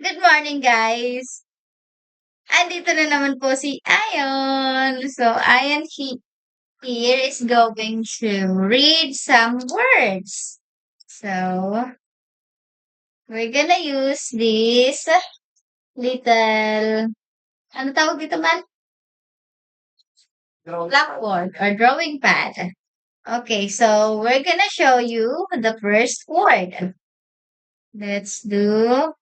Good morning, guys. Andito na naman po si Ayon. So, Ayon here is going to read some words. So, we're gonna use this little, ano tawag dito man? Blackboard or drawing pad. Okay, so we're gonna show you the first word. Let's do,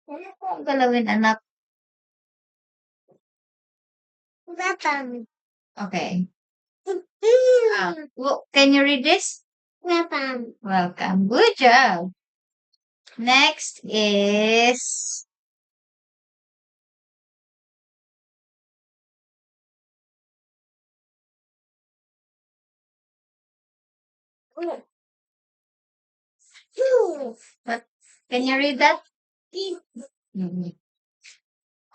ano po ang galawin, anak? Okay. Can you read this? Welcome. Good job. Next is what? Can you read that? Mhm.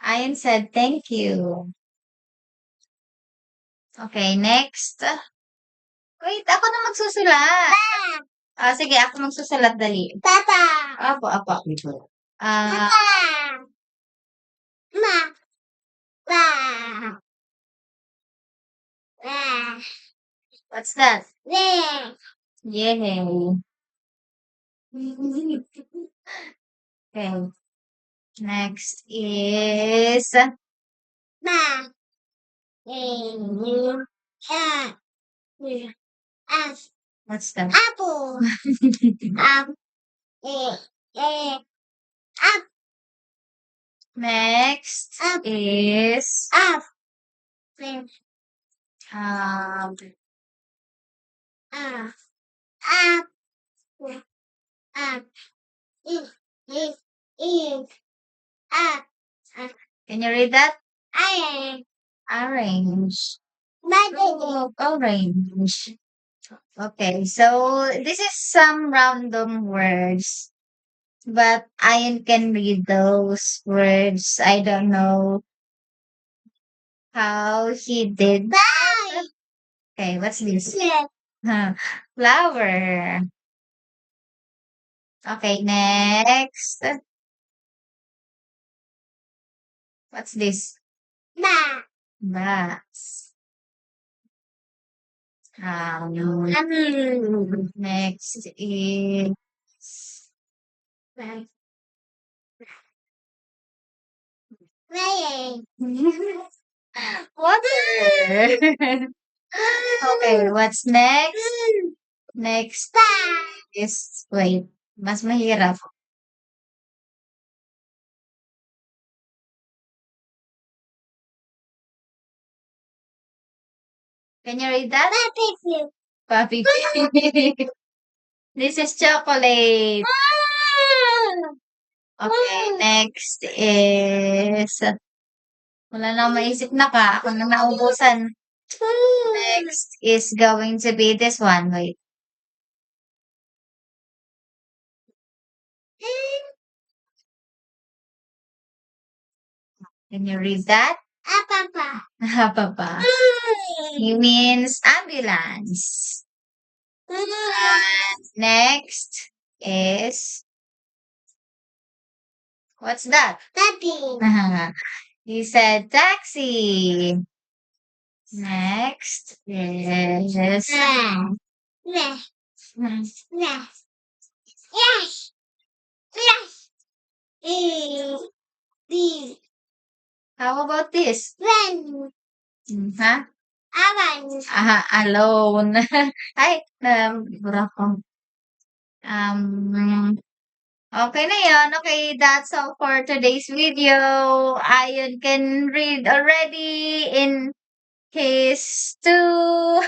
Ayan said thank you. Okay, next. Wait, ako na magsusulat. Sige, ako magsusulat dali. Apo. Ah, what's that? Yay. Okay, next is what's that? Apple. Next Up. is Up. um Up. Up. Up. can you read that? Iron. Orange. Button. Orange. Okay, so this is some random words, but I can read those words. I don't know how he did. Bye. Okay, what's this? Yes. Flower. Okay, next. What's this? Ba. Box. Next is Rain. water. Okay, what's next? Next Ba. is, wait, mas mahirap. Can you read that? Puppy. Puppy. This is chocolate. Okay, next is, wala na akong maisip na ka. Ako na naubusan. Next is going to be this one. Wait. Can you read that? Papa. Papa. He means ambulance. And next is, what's that? Puppy. He said taxi. Next is, Yes. Yes. Yes. Yes. Yes. B. how about this? Run. Huh? Avan. Alone. Ay, nabura ko. Okay na yun. Okay, that's all for today's video. Ayon can read already in his two